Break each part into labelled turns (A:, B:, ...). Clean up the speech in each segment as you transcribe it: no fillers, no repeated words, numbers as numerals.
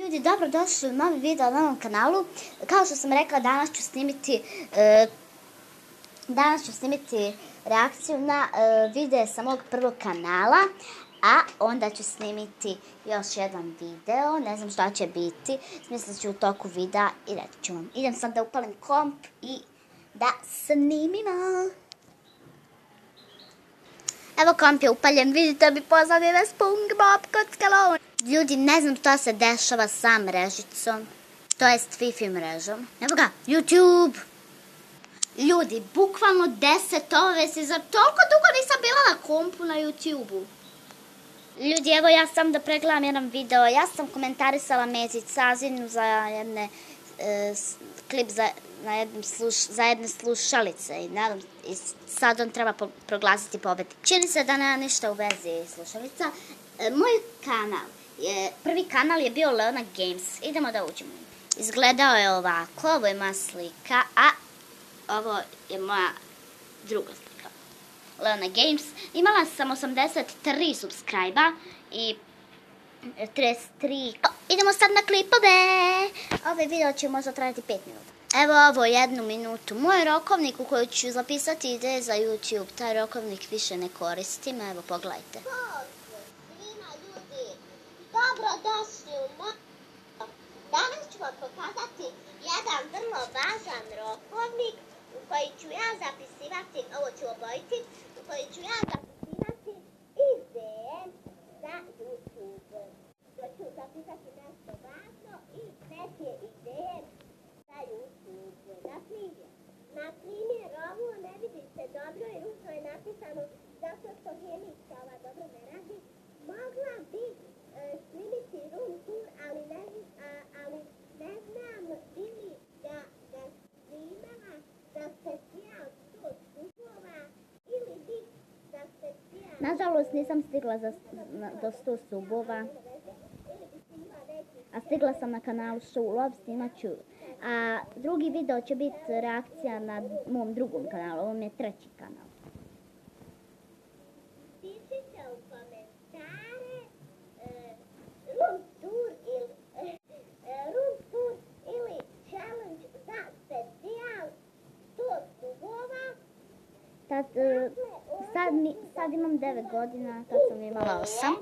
A: ljudi, dobrodošli u novi video na ovom kanalu. Kao što sam rekla, danas ću snimiti reakciju na video sa mog prvog kanala, a onda ću snimiti još jedan video, ne znam šta će biti, smislit ću u toku videa i reći ću vam. Idem sad da upalim komp i da snimimo. Evo komp je upaljen, vidite mi pozadine SpongeBob kockalon. Ljudi, ne znam šta se dešava sa mrežicom, to jest Wi-Fi mrežom. Evo ga, YouTube. Ljudi, bukvalno 10 obavesti, zar toliko dugo nisam bila na kompu na YouTube-u? Ljudi, evo ja sam da pregledam jedan video, ja sam komentarisala Mesić Sazinu za jedne klip za jedne slušalice i sad on treba proglasiti pobednik. Čini se da nema ništa u vezi slušalica. Moj kanal, prvi kanal je bio Leona Games, idemo da uđemo. Izgledao je ovako, ovo je moja slika, a ovo je moja druga slika. Leona Games, imala sam 83 subscribe-a i 33. Idemo sad na klipove. Ovaj video će možda trajati 5 minuta. Evo ovo 1 minutu. Moj rokovnik u kojoj ću zapisati ideje za YouTube. Taj rokovnik više ne koristim. Evo pogledajte.
B: Svima ljudi, dobrodošli u moj... Danas ću vam pokazati jedan vrlo važan rokovnik u koji ću ja zapisivati, ovo ću obojiti, u koji ću ja zapisivati ideje za YouTube. To ću zapisati nešto važno i neke ideje za YouTube. Na primjer, ovo ne vidite dobro jer ušto je napisano zato što hemijska ova dobro ne radi. Mogla bi snimiti room tour, ali ne znam ili da snimala za specijal 100 subova ili bi za specijal...
A: Nažalost nisam stigla do 100 subova. A stigla sam na kanalu Show Love, snimat ću. A drugi video će biti reakcija na mom drugom kanalu, ovo mi je treći kanal.
B: Pišite u komentare room tour ili challenge za specijal 100 subova.
A: Sad imam 9 godina, tad sam imala 8.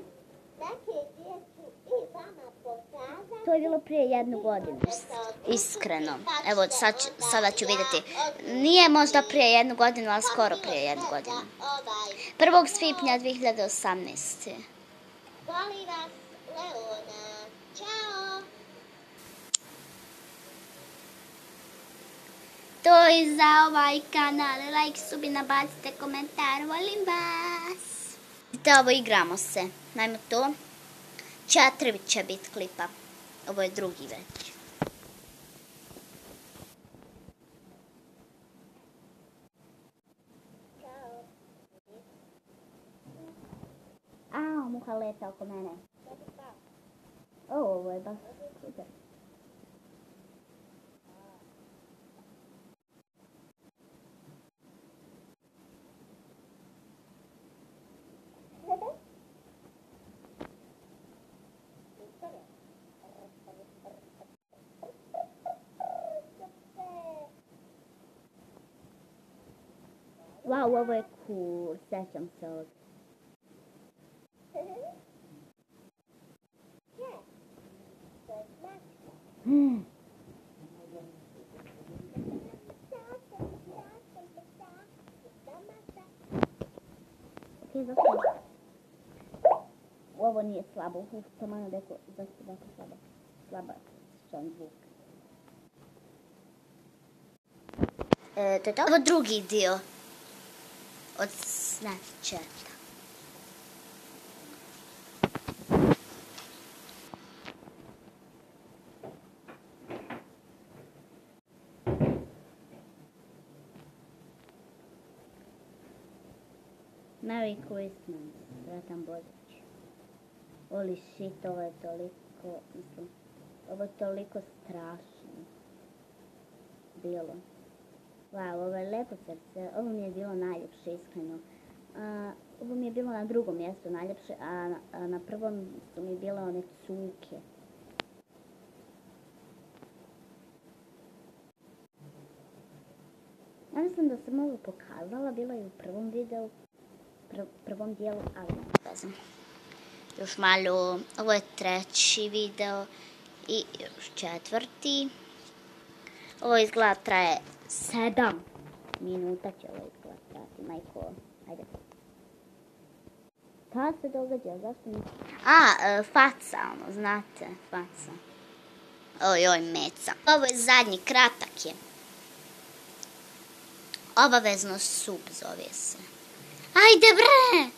B: Neke ideje ću i vama pokazati.
A: To je bilo prije 1 godinu, iskreno. Evo, sada ću vidjeti. Nije možda prije 1 godinu, ali skoro prije 1 godinu. 1. svibnja 2018.
B: Voli vas Leona. Ćao!
A: To je za ovaj kanal. Like, subi, nabacite komentar. Volim vas. Vidite, ovo igramo se. Najmo to. 4 će biti klipa. Ovo je drugi već.
B: Ćao!
A: Ao, muha leta oko mene. Ovo je baš super. Wow, ovo je cool, sećam se ovog. Ovo nije slabo, to malo deko slaba šan zvuk. To je to? Ovo drugi dio od Snapchata. Merry Christmas, sretan Božić. Holy shit, ovo je toliko, ovo je toliko strašno bilo. Wow, ovo je lepo srce, ovo mi je bilo najljepše, iskreno. Ovo mi je bilo na drugom mjestu najljepše, a na prvom su mi bile one cuke. Mislim da sam ovo pokazala, bila je u prvom videu, prvom dijelu, ali ne znam. Još malo, ovo je treći video i još četvrti. Ovo izgleda traje 7 minuta će ovo izgleda trajati, majko, ajde. Šta se događa, zašto mi... faca, ono, znate, faca. Oj, meca. Ovo je zadnji, kratak je. Obavezno sub zove se. Ajde bre!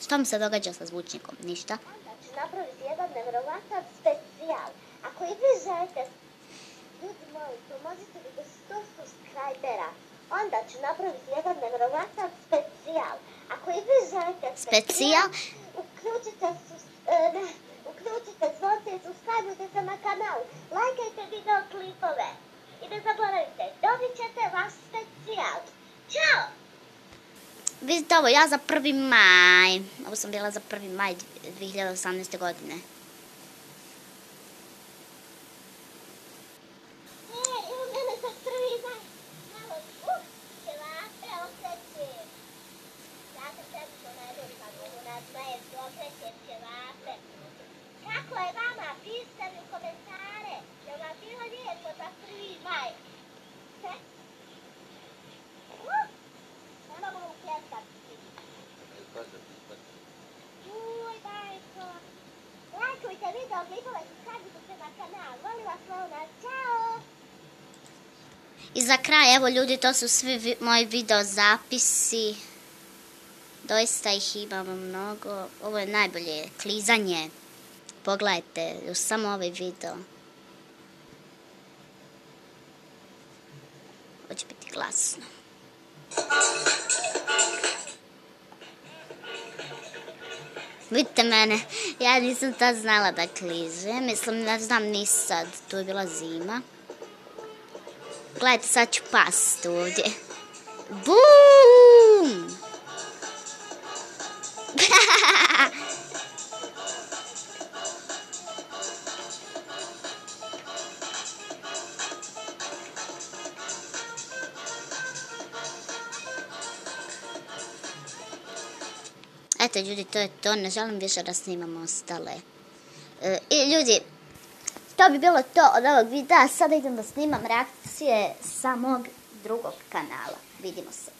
A: Što mi se događa sa zvučnikom? Ništa.
B: Onda ću napraviti jedan nevjerovatan specijal. Ako i vi želite, ljudi moji, pomozite mi do 100 subscribera. Onda ću napraviti jedan nevjerovatan specijal. Ako i vi želite
A: Specijal?
B: Uključite zvonce i subscribeujte se na kanal. Lajkajte video klipove. I ne zaboravite, dobit ćete vaš specijal. Ćao!
A: Vidite ovo, ja za 1. maj. Ovo sam bila za 1. maj 2018. godine.
B: Evo mene za 1. maj. Malo, ćevape okrećem. Ja sam sebi to najbolj kad mogu nadmajeti, okrećem ćevape. Kako je vama? Pišite mi u komentare. Je vam bilo lijepo za 1. maj? Ne mogu ukleskati. Uj, bajko. Lajkujte video, klipove, subscribeujte se na kanal. Volim vas, čao!
A: I za kraj, evo ljudi, to su svi moji video zapisi. Doista ih imamo mnogo. Ovo je najbolje klizanje. Pogledajte, još samo ovaj video. Ovo će biti glasno. Vidite mene, ja nisam tad znala da kližem. Mislim, ne znam ni sad, tu je bila zima. Gledajte, sad ću past ovdje. Bum! Eto ljudi, to je to, ne želim više da snimam ostale. I ljudi, to bi bilo to od ovog videa, sada idem da snimam reakcije sa mog drugog kanala. Vidimo se.